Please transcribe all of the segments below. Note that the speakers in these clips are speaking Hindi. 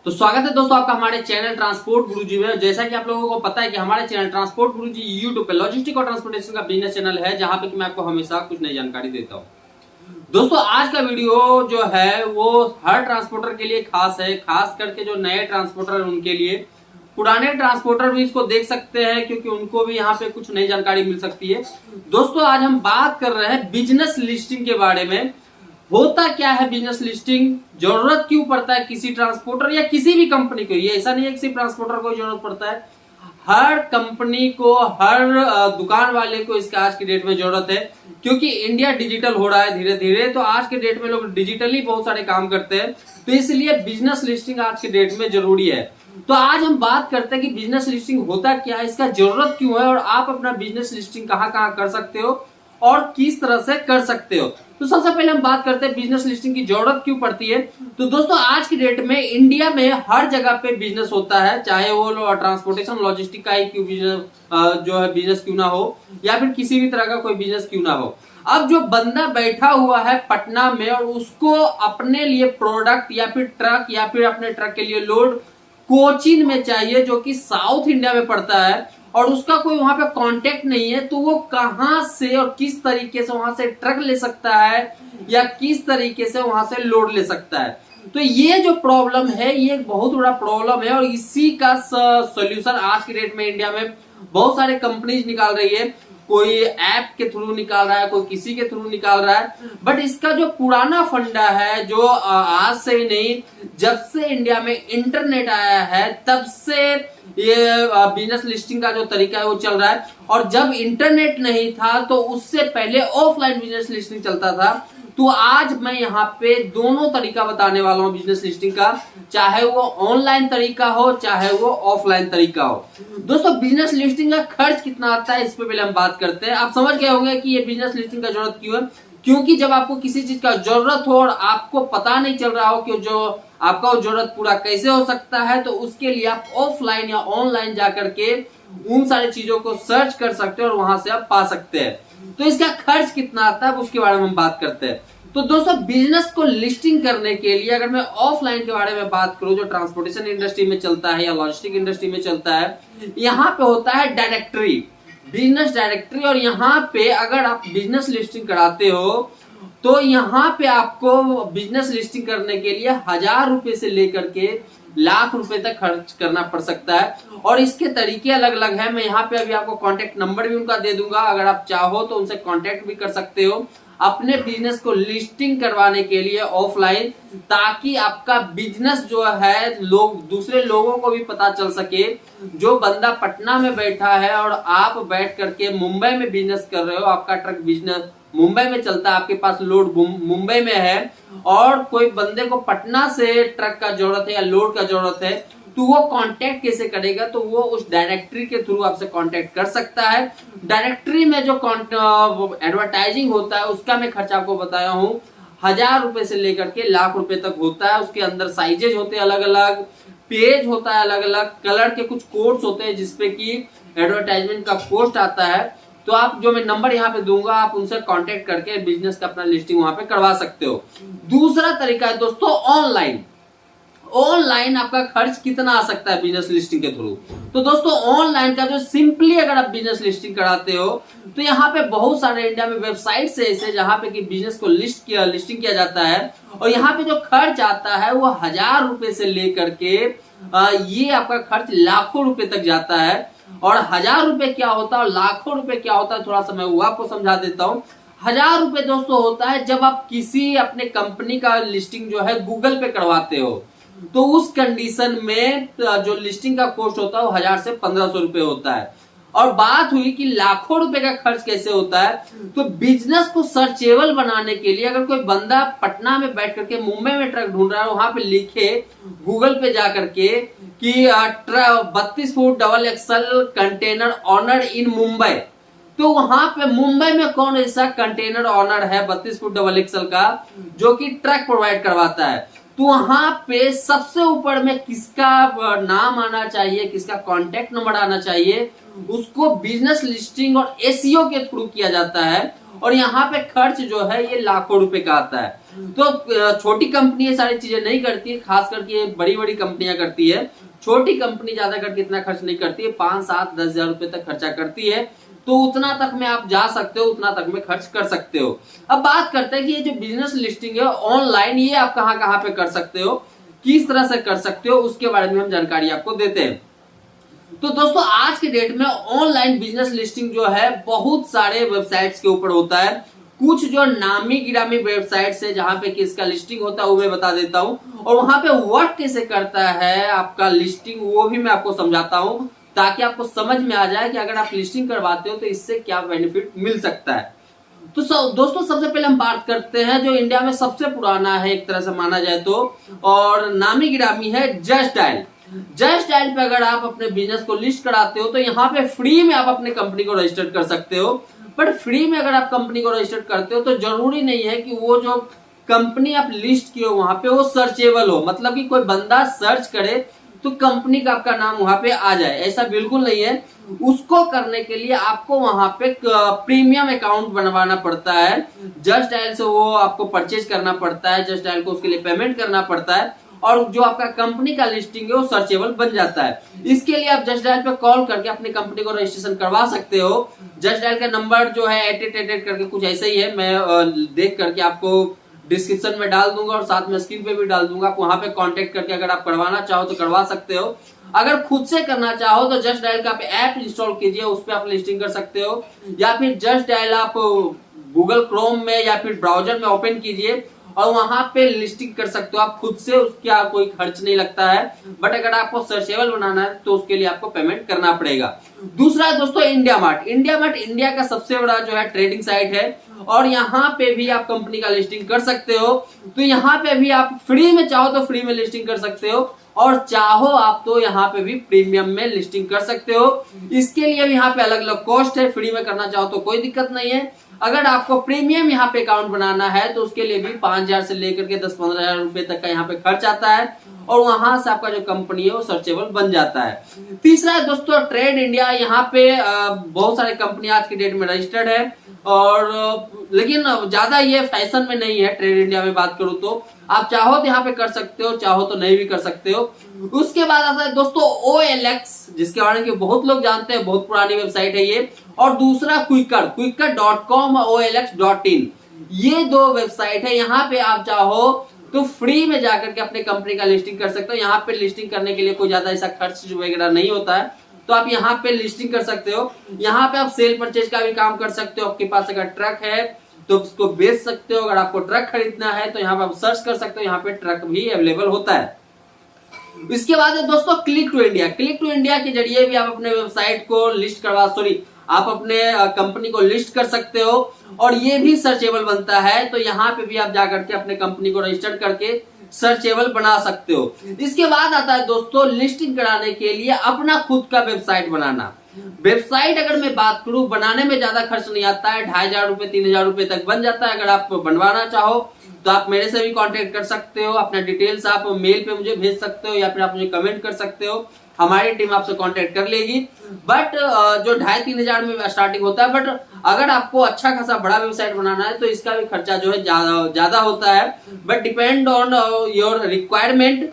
तो स्वागत है दोस्तों आपका हमारे चैनल ट्रांसपोर्ट गुरुजी में। जैसा कि आप लोगों को पता है कि हमारे चैनल ट्रांसपोर्ट गुरुजी यूट्यूब पे लॉजिस्टिक और ट्रांसपोर्टेशन का बिजनेस चैनल है, जहां पे कि मैं आपको हमेशा कुछ नई जानकारी देता हूं। दोस्तों आज का वीडियो जो है वो हर ट्रांसपोर्टर के लिए खास है, खास करके जो नए ट्रांसपोर्टर है उनके लिए। पुराने ट्रांसपोर्टर भी इसको देख सकते हैं क्योंकि उनको भी यहाँ पे कुछ नई जानकारी मिल सकती है। दोस्तों आज हम बात कर रहे हैं बिजनेस लिस्टिंग के बारे में। होता क्या है बिजनेस लिस्टिंग, जरूरत क्यों पड़ता है किसी ट्रांसपोर्टर या किसी भी कंपनी को। ये ऐसा नहीं है किसी ट्रांसपोर्टर को जरूरत पड़ता है, हर कंपनी को, हर दुकान वाले को इसका आज की डेट में जरूरत है। क्योंकि इंडिया डिजिटल हो रहा है धीरे धीरे, तो आज के डेट में लोग डिजिटली बहुत सारे काम करते हैं, तो इसलिए बिजनेस लिस्टिंग आज के डेट में जरूरी है। तो आज हम बात करते हैं कि बिजनेस लिस्टिंग होता क्या है, इसका जरूरत क्यों है और आप अपना बिजनेस लिस्टिंग कहाँ कहाँ कर सकते हो और किस तरह से कर सकते हो। तो सबसे पहले हम बात करते हैं बिजनेस लिस्टिंग की जरूरत क्यों पड़ती है। तो दोस्तों आज की डेट में इंडिया में हर जगह पे बिजनेस होता है, चाहे वो ट्रांसपोर्टेशन लॉजिस्टिक का ही क्यों बिजनेस जो है बिजनेस क्यों ना हो, या फिर किसी भी तरह का कोई बिजनेस क्यों ना हो। अब जो बंदा बैठा हुआ है पटना में और उसको अपने लिए प्रोडक्ट या फिर ट्रक या फिर अपने ट्रक के लिए लोड कोचीन में चाहिए, जो कि साउथ इंडिया में पड़ता है, और उसका कोई वहां पे कांटेक्ट नहीं है, तो वो कहां से और किस तरीके से वहां से ट्रक ले सकता है या किस तरीके से वहां से लोड ले सकता है। तो ये जो प्रॉब्लम है ये एक बहुत बड़ा प्रॉब्लम है, और इसी का सॉल्यूशन आज की डेट में इंडिया में बहुत सारे कंपनीज निकाल रही है। कोई ऐप के थ्रू निकाल रहा है, कोई किसी के थ्रू निकाल रहा है। बट इसका जो पुराना फंडा है, जो आज से ही नहीं, जब से इंडिया में इंटरनेट आया है तब से ये बिजनेस लिस्टिंग का जो तरीका है वो चल रहा है। और जब इंटरनेट नहीं था तो उससे पहले ऑफलाइन बिजनेस लिस्टिंग चलता था। तो आज मैं यहाँ पे दोनों तरीका बताने वाला हूँ बिजनेस लिस्टिंग का, चाहे वो ऑनलाइन तरीका हो चाहे वो ऑफलाइन तरीका हो। दोस्तों बिजनेस लिस्टिंग का खर्च कितना आता है इस पे पहले हम बात करते हैं। आप समझ गए होंगे कि ये बिजनेस लिस्टिंग का जरूरत क्यों है। क्योंकि जब आपको किसी चीज का जरूरत हो और आपको पता नहीं चल रहा हो कि जो आपका वो जरूरत पूरा कैसे हो सकता है, तो उसके लिए आप ऑफलाइन या ऑनलाइन जाकर के उन सारी चीजों को सर्च कर सकते हो और वहां से आप पा सकते हैं। तो इसका खर्च कितना आता है उसके बारे में हम बात करते हैं। तो दोस्तों बिजनेस को लिस्टिंग करने के लिए अगर मैं ऑफलाइन के बारे में बात करूं, जो ट्रांसपोर्टेशन इंडस्ट्री में चलता है या लॉजिस्टिक इंडस्ट्री में चलता है, यहाँ पे होता है डायरेक्टरी, बिजनेस डायरेक्टरी। और यहाँ पे अगर आप बिजनेस लिस्टिंग कराते हो तो यहाँ पे आपको बिजनेस लिस्टिंग करने के लिए 1000 रुपए से लेकर के लाख रुपए तक खर्च करना पड़ सकता है। और इसके तरीके अलग अलग हैं। मैं यहाँ पे अभी आपको कांटेक्ट नंबर भी उनका दे दूंगा, अगर आप चाहो तो उनसे कांटेक्ट भी कर सकते हो अपने बिजनेस को लिस्टिंग करवाने के लिए ऑफलाइन, ताकि आपका बिजनेस जो है लोग दूसरे लोगों को भी पता चल सके। जो बंदा पटना में बैठा है और आप बैठ करके मुंबई में बिजनेस कर रहे हो, आपका ट्रक बिजनेस मुंबई में चलता है, आपके पास लोड मुंबई में है, और कोई बंदे को पटना से ट्रक का जरूरत है या लोड का जरूरत है, तो वो कांटेक्ट कैसे करेगा। तो वो उस डायरेक्टरी के थ्रू आपसे कांटेक्ट कर सकता है। डायरेक्टरी में जो एडवर्टाइजिंग होता है उसका मैं खर्चा आपको बताया हूँ, 1000 रुपए से लेकर के लाख रुपए तक होता है। उसके अंदर साइजेज होते हैं अलग अलग, पेज होता है अलग अलग, कलर के कुछ कोड्स होते हैं जिसपे की एडवर्टाइजमेंट का पोस्ट आता है। तो आप जो मैं नंबर यहाँ पे दूंगा, आप उनसे कांटेक्ट करके बिजनेस का अपना लिस्टिंग वहां पे करवा सकते हो। दूसरा तरीका है दोस्तों ऑनलाइन। ऑनलाइन आपका खर्च कितना आ सकता है बिजनेस लिस्टिंग के थ्रू। तो दोस्तों ऑनलाइन का जो सिंपली अगर आप बिजनेस लिस्टिंग कराते हो, तो यहाँ पे बहुत सारे इंडिया में वेबसाइट से ऐसे जहां पे कि बिजनेस को लिस्टिंग किया जाता है, और यहाँ पे जो खर्च आता है वो 1000 रुपए से लेकर के ये आपका खर्च लाखों रुपए तक जाता है। और 1000 रुपए क्या होता है और लाखों रुपए क्या होता है, थोड़ा सा मैं वो आपको समझा देता हूँ। 1000 रुपए दोस्तों होता है जब आप किसी अपने कंपनी का लिस्टिंग जो है गूगल पे करवाते हो, तो उस कंडीशन में जो लिस्टिंग का कॉस्ट होता है वो 1000 से 1500 रुपए होता है। और बात हुई कि लाखों रुपए का खर्च कैसे होता है, तो बिजनेस को सर्चेबल बनाने के लिए अगर कोई बंदा पटना में बैठ करके मुंबई में ट्रक ढूंढ रहा है, वहां पे लिखे गूगल पे जाकर के कि 32 foot double axle container owner in Mumbai, तो वहां पे मुंबई में कौन ऐसा कंटेनर ऑनर है 32 फुट डबल एक्सल का जो कि ट्रक प्रोवाइड करवाता है। तो वहां पे सबसे ऊपर में किसका नाम आना चाहिए, किसका कॉन्टेक्ट नंबर आना चाहिए, उसको बिजनेस लिस्टिंग और एसईओ के थ्रू किया जाता है। और यहाँ पे खर्च जो है ये लाखों रुपए का आता है। तो छोटी कंपनी ये सारी चीजें नहीं करती है, खास करके बड़ी बड़ी कंपनियां करती है। छोटी कंपनी ज्यादा करके इतना खर्च नहीं करती है, 5, 7, 10 हजार रुपए तक खर्चा करती है। तो उतना तक में आप जा सकते हो, उतना तक में खर्च कर सकते हो। अब बात करते हैं कि ये जो बिजनेस लिस्टिंग है ऑनलाइन, ये आप कहां कहां पे कर सकते हो, किस तरह से कर सकते हो, उसके बारे में हम जानकारी आपको देते हैं। तो दोस्तों आज के डेट में ऑनलाइन बिजनेस लिस्टिंग जो है बहुत सारे वेबसाइट्स के ऊपर होता है। कुछ जो नामी गिरामी वेबसाइट्स है जहां पे किसका लिस्टिंग होता है वो मैं बता देता हूं, और वहां पे वर्क कैसे करता है आपका लिस्टिंग वो भी मैं आपको समझाता हूं, ताकि आपको समझ में आ जाए कि अगर आप लिस्टिंग करवाते हो तो इससे क्या बेनिफिट मिल सकता है। तो दोस्तों सबसे पहले हम बात करते हैं जो इंडिया में सबसे पुराना है एक तरह से माना जाए तो, और नामी गिरामी है जस्ट डायल। जस्ट डायल पे अगर आप अपने बिजनेस को लिस्ट कराते हो तो यहाँ पे फ्री में आप अपने कंपनी को रजिस्टर कर सकते हो। बट फ्री में अगर आप कंपनी को रजिस्टर करते हो तो जरूरी नहीं है कि वो जो कंपनी आप लिस्ट किए हो वहां पे वो सर्चेबल हो, मतलब कि कोई बंदा सर्च करे तो कंपनी का आपका नाम वहां पे आ जाए, ऐसा बिल्कुल नहीं है। उसको करने के लिए आपको वहां पे प्रीमियम अकाउंट बनवाना पड़ता है। जस्ट डायल से वो आपको परचेज करना पड़ता है, जस्ट डायल को उसके लिए पेमेंट करना पड़ता है, और जो आपका कंपनी का लिस्टिंग है वो सर्चेबल बन जाता है। इसके लिए आप जस्ट डायल पे कॉल करके अपनी कंपनी को रजिस्ट्रेशन करवा सकते हो। जस्ट डायल का नंबर जो है 8888 करके कुछ ऐसा ही है, मैं देख करके आपको डिस्क्रिप्शन में डाल दूंगा और साथ में स्क्रीन पे भी डाल दूंगा। आप वहां पे कांटेक्ट करके अगर आप करवाना चाहो तो करवा सकते हो। अगर खुद से करना चाहो तो जस्ट डायल का आप ऐप इंस्टॉल कीजिए, उस पर आप लिस्टिंग कर सकते हो, या फिर जस्ट डायल आप गूगल क्रोम में या फिर ब्राउजर में ओपन कीजिए और वहां पे लिस्टिंग कर सकते हो आप खुद से, उसका कोई खर्च नहीं लगता है। बट अगर आपको सर्चेबल बनाना है तो उसके लिए आपको पेमेंट करना पड़ेगा। दूसरा है दोस्तों India mart. India mart India का सबसे बड़ा जो है ट्रेडिंग साइट है, और यहाँ पे भी आप कंपनी का लिस्टिंग कर सकते हो। तो यहाँ पे भी आप फ्री में चाहो तो फ्री में लिस्टिंग कर सकते हो, और चाहो आप तो यहाँ पे भी प्रीमियम में लिस्टिंग कर सकते हो। इसके लिए भी यहाँ पे अलग अलग कॉस्ट है, फ्री में करना चाहो तो कोई दिक्कत नहीं है। अगर आपको प्रीमियम यहाँ पे अकाउंट बनाना है तो उसके लिए भी 5000 से लेकर के 10-15 हजार रुपए तक का यहाँ पे खर्च आता है, और वहां से आपका जो कंपनी है वो सर्चेबल बन जाता है। तीसरा है दोस्तों ट्रेड इंडिया। यहाँ पे बहुत सारे कंपनी आज की डेट में रजिस्टर्ड है, और लेकिन ज्यादा ये फैशन में नहीं है। ट्रेड इंडिया में बात करूं तो आप चाहो तो यहाँ पे कर सकते हो, चाहो तो नहीं भी कर सकते हो। उसके बाद आता है दोस्तों OLX, जिसके बारे में बहुत लोग जानते हैं, बहुत पुरानी वेबसाइट है ये। और दूसरा क्विकर.com और OLX.in, ये दो वेबसाइट है। यहाँ पे आप चाहो तो फ्री में जाकर के अपने कंपनी का लिस्टिंग कर सकते हो। यहाँ पे लिस्टिंग करने के लिए कोई ज्यादा ऐसा खर्च वगैरह नहीं होता है, तो आप यहाँ पे लिस्टिंग कर सकते हो। यहाँ पे आप सेल परचेज का भी काम कर सकते हो। आपके पास अगर ट्रक है तो उसको बेच सकते हो। अगर आपको ट्रक खरीदना है तो यहाँ पे आप सर्च कर सकते हो, यहाँ पे ट्रक भी अवेलेबल होता है। इसके बाद है दोस्तों click to India. Click to India के जरिए भी आप अपने वेबसाइट को लिस्ट करवा आप अपने कंपनी को लिस्ट कर सकते हो, और ये भी सर्चेबल बनता है। तो यहाँ पे भी आप जाकर के अपने कंपनी को रजिस्टर करके सर्चेबल बना सकते हो। इसके बाद आता है दोस्तों लिस्टिंग कराने के लिए अपना खुद का वेबसाइट बनाना। वेबसाइट अगर मैं बात करूं, बनाने में ज्यादा खर्च नहीं आता है, 2500 रुपए 3000 रुपए तक बन जाता है। अगर आप बनवाना चाहो तो आप मेरे से भी कांटेक्ट कर सकते हो। अपना डिटेल्स आप मेल पे मुझे भेज सकते हो, या फिर आप मुझे कमेंट कर सकते हो, हमारी टीम आपसे कांटेक्ट कर लेगी। बट जो 2500-3000 में स्टार्टिंग होता है। बट अगर आपको अच्छा खासा बड़ा वेबसाइट बनाना है तो इसका भी खर्चा जो है ज्यादा होता है। But depend on your requirement,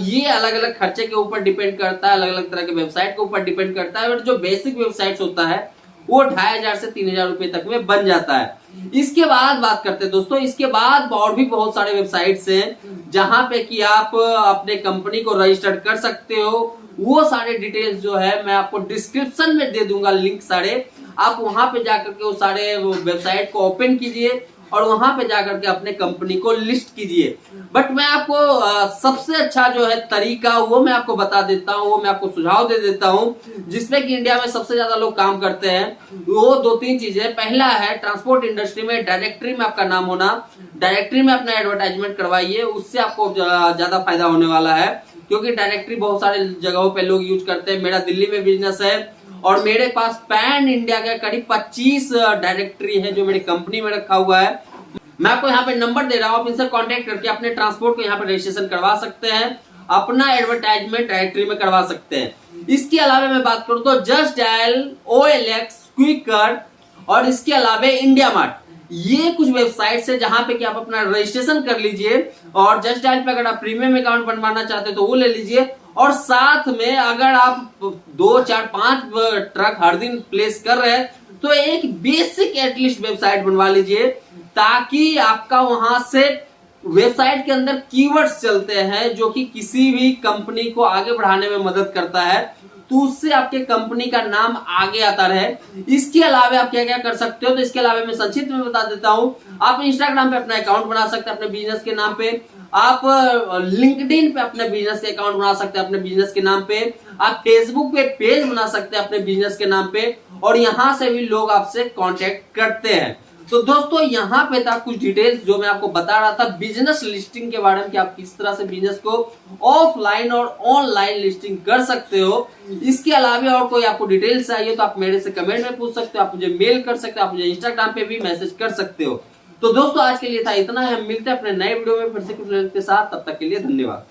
ये अलग अलग खर्चे के ऊपर डिपेंड करता है, अलग अलग तरह के वेबसाइट के ऊपर डिपेंड करता है। बट जो बेसिक वेबसाइट होता है वो 2500 से 3000 रुपए तक में बन जाता है। इसके बाद बात करते हैं दोस्तों, इसके बाद और भी बहुत सारे वेबसाइट्स हैं जहां पे कि आप अपने कंपनी को रजिस्टर कर सकते हो। वो सारे डिटेल्स जो है मैं आपको डिस्क्रिप्शन में दे दूंगा, लिंक सारे। आप वहां पे जाकर के वो सारे वेबसाइट को ओपन कीजिए और वहां पे जाकर के अपने कंपनी को लिस्ट कीजिए। बट मैं आपको सबसे अच्छा जो है तरीका वो मैं आपको बता देता हूँ, वो मैं आपको सुझाव दे देता हूँ, जिसमें कि इंडिया में सबसे ज्यादा लोग काम करते हैं। वो 2-3 चीजें। पहला है ट्रांसपोर्ट इंडस्ट्री में डायरेक्टरी में आपका नाम होना। डायरेक्टरी में अपना एडवर्टाइजमेंट करवाइए, उससे आपको ज्यादा फायदा होने वाला है, क्योंकि डायरेक्टरी बहुत सारे जगहों पे लोग यूज करते हैं। मेरा दिल्ली में बिजनेस है और मेरे पास पैन इंडिया का करीब 25 डायरेक्टरी है जो मेरी कंपनी में रखा हुआ है। मैं आपको यहाँ पे नंबर दे रहा हूँ, आप इनसे कांटेक्ट करके अपने ट्रांसपोर्ट को यहाँ पे रजिस्ट्रेशन करवा सकते हैं, अपना एडवर्टाइजमेंट डायरेक्टरी में करवा सकते हैं। इसके अलावा मैं बात करूं तो just dial, OLX, quick card और इसके अलावा इंडिया मार्ट, ये कुछ वेबसाइट है जहां पे कि आप अपना रजिस्ट्रेशन कर लीजिए। और जस्ट डायल पे अगर आप प्रीमियम अकाउंट बनवाना चाहते हैं तो वो ले लीजिए, और साथ में अगर आप 2, 4, 5 ट्रक हर दिन प्लेस कर रहे हैं तो एक बेसिक एटलीस्ट वेबसाइट बनवा लीजिए, ताकि आपका वहां से वेबसाइट के अंदर कीवर्ड्स चलते हैं जो कि किसी भी कंपनी को आगे बढ़ाने में मदद करता है, तो उससे आपके कंपनी का नाम आगे आता रहे। इसके अलावा आप क्या क्या कर सकते हो, तो इसके अलावा मैं संक्षिप्त में बता देता हूं। आप इंस्टाग्राम पे अपना अकाउंट बना सकते हैं अपने बिजनेस के नाम पे, आप लिंक्डइन पे अपने बिजनेस के अकाउंट बना सकते हैं अपने बिजनेस के नाम पे, आप फेसबुक पे पेज बना सकते हैं अपने बिजनेस के नाम पे, और यहां से भी लोग आपसे कांटेक्ट करते हैं। तो दोस्तों यहाँ पे था कुछ डिटेल्स जो मैं आपको बता रहा था बिजनेस लिस्टिंग के बारे में, कि आप किस तरह से बिजनेस को ऑफलाइन और ऑनलाइन लिस्टिंग कर सकते हो। इसके अलावा और कोई आपको डिटेल्स चाहिए तो आप मेरे से कमेंट में पूछ सकते हो, आप मुझे मेल कर सकते हो, आप मुझे इंस्टाग्राम पे भी मैसेज कर सकते हो। तो दोस्तों आज के लिए था इतना, हम मिलते हैं अपने नए वीडियो में फिर से कुछ के साथ, तब तक के लिए धन्यवाद।